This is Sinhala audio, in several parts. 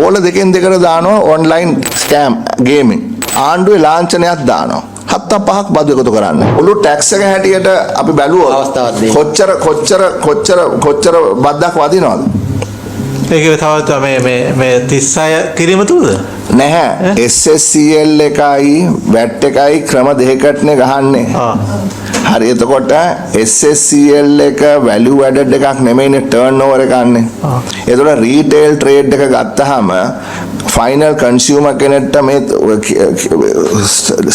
ඕල දෙකෙන් දෙකට දානවා ඔන්ලයින් ස්කෑම් ගේමින්. ආණ්ඩුවේ ලාංඡනයක් දානවා. 7-5ක් බදු එකතු කරන්න. මුළු ටැක්ස් එක හැටියට අපි බැලුවොත් කොච්චර බද්දක් වදිනවද? ඒකේ තව මේ 36 කිරීම තුලද? නැහැ. SSCL එකයි VAT එකයි ක්‍රම දෙකකටනේ ගහන්නේ. හරි එතකොට SSCL එක value added එකක් නෙමෙයිනේ turnover එකක් අන්නේ. එතකොට retail trade එක ගත්තාම final consumer කෙනෙක්ට මේ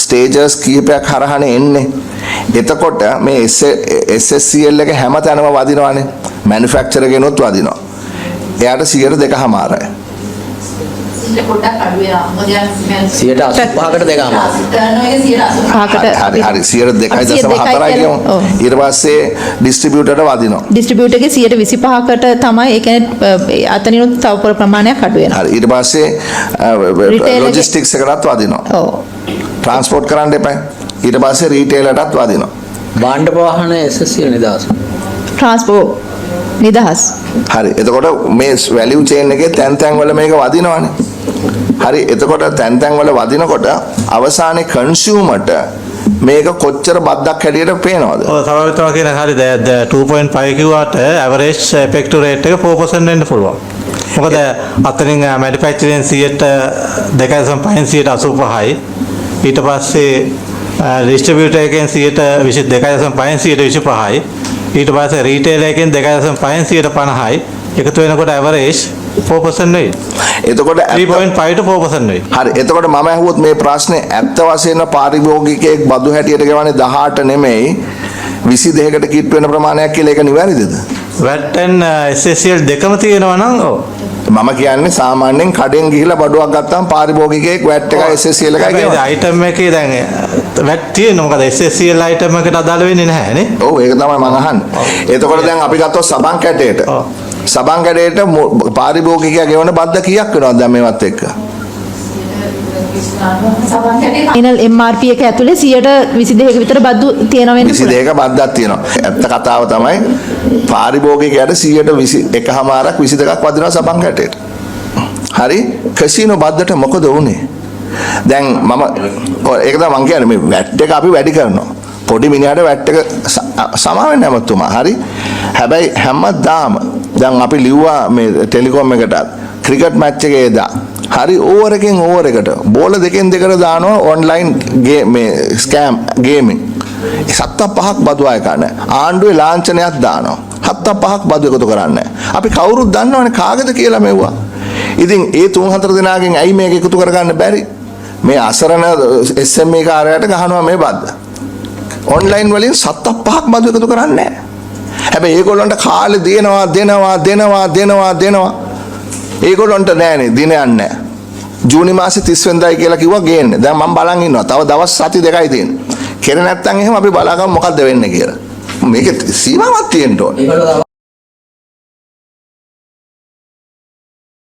stages කීපයක් හරහානේ එන්නේ. එතකොට මේ SSCL එක හැමතැනම වදිනවානේ. manufacturer කෙනොත් වදිනවා. එයාට 2.5%යි. පොඩ්ඩක් අඩු වෙනවා. මොකද 85කට දෙකම. හරි 2.4යි කියමු. ඊට පස්සේ ඩිස්ට්‍රිබියුටර්ට වදිනවා. ඩිස්ට්‍රිබියුටර් එකේ 125කට තමයි ඒ කියන්නේ අතනිනුත් තව ප්‍රමාණයක් අඩු වෙනවා. හරි ඊට පස්සේ ලොජිස්ටික්ස් එකටත් වදිනවා. ඔව්. ට්‍රාන්ස්පෝර්ට් කරන්න එපා. ඊට පස්සේ රීටේලටත් වදිනවා. භාණ්ඩ ප්‍රවාහන SSCL නිදහස. ට්‍රාන්ස්පෝර්ට් නිදහස්. හරි එතකොට මේ වැලියු චේන් එකේ තැන් වල මේක වදිනවනේ. හරි එතකොට තැන් වල වදිනකොට අවසානයේ කන්සියුමර්ට මේක කොච්චර බද්දක් හැටියට පේනවද? ඔව් සමහරවිට කියන හරි 2.5 කිව්වට ඇවරේජ් effective rate එක 4% වෙන්න පුළුවන්. මොකද අතනින් මැනුෆැක්චරින් 2.5%යි ඊට පස්සේ ඩිස්ට්‍රිබියුටර් එකෙන් 22.5%යි ඊට පස්සේ රීටේල් එකෙන් 2.5%යි එකතු වෙනකොට ඇවරේජ් 4% වෙයි. එතකොට 3.5 to 4% වෙයි. හරි එතකොට මම අහුවොත් මේ ප්‍රශ්නේ ඇත්ත වශයෙන්ම පාරිභෝගිකයෙක් බදු හැටියට ගෙවන්නේ 18 නෙමෙයි 22කට කිට් වෙන ප්‍රමාණයක් කියලා ඒක නිවැරදිද? VAT and SSCL දෙකම තියෙනවා නම් ඔව්. මම කියන්නේ සාමාන්‍යයෙන් කඩෙන් ගිහිලා බඩුවක් ගත්තාම පාරිභෝගිකයෙක් VAT එකයි SSCL එකයි ගෙවනවා. ඒ item එකේ දැන් VAT තියෙනවා. මොකද SSCL item එකට අදාළ වෙන්නේ නැහැ නේ. ඔව් ඒක තමයි මම අහන්නේ. එතකොට දැන් අපි ගත්තොත් සබන් කැටේට. සබන් කැටේට පාරිභෝගිකයා ගෙවන බද්ද කීයක් වෙනවද දැන් මේවත් එක්ක? ෆයිනල් MRP එක ඇතුලේ 122ක විතර බද්දු තියෙනවා වෙන්න පුළුවන්. 22ක බද්දක් තියෙනවා. ඇත්ත කතාව තමයි පාරිභෝගිකයාට 121මාරක් 22ක් වදිනවා සබන් කැටේට. හරි කැසිනෝ බද්දට මොකද වුනේ? දැන් මම ඒක තමයි මම කියන්නේ මේ VAT එක අපි වැඩි කරනවා. පොඩි මිනිහාට VAT එක සමා වෙන්නේ නැමතුමා. හරි. හැබැයි හැමදාම දැන් අපි ලිව්වා මේ ටෙලිකොම් එකටත් ක්‍රිකට් මැච් එකේ දා හරි ඕවර් එකෙන් ඕවර් එකට බෝල දෙකෙන් දෙකට දානවා ඔන්ලයින් මේ ස්කෑම් ගේමින් 7-5ක් බදු අය ගන්න ආණ්ඩුවේ ලාංඡනයක් දානවා 7-5ක් බදු එකතු කරන්නේ අපි කවුරුත් දන්නවනේ කාගේද කියලා මෙව්වා ඉතින් ඒ 3-4 දෙනාගෙන් ඇයි මේක එකතු කරගන්න බැරි මේ අසරණ SME කාර්යයට ගහනවා මේ බද්ද ඔන්ලයින් වලින් 7-5ක් බදු එකතු කරන්නේ හැබැයි ඒගොල්ලන්ට කාලේ දෙනවා ඒගොල්ලන්ට නෑනේ දිනයක් නෑ ජූනි මාසේ 30 වෙනිදායි කියලා කිව්වා ගේන්නේ දැන් මම බලන් ඉන්නවා තව දවස් සති දෙකයි තියෙන්නේ කෙර නැත්තම් එහෙම අපි බලාගමු මොකද්ද වෙන්නේ කියලා මේකේ සීමාවක් තියෙන්න ඕනේ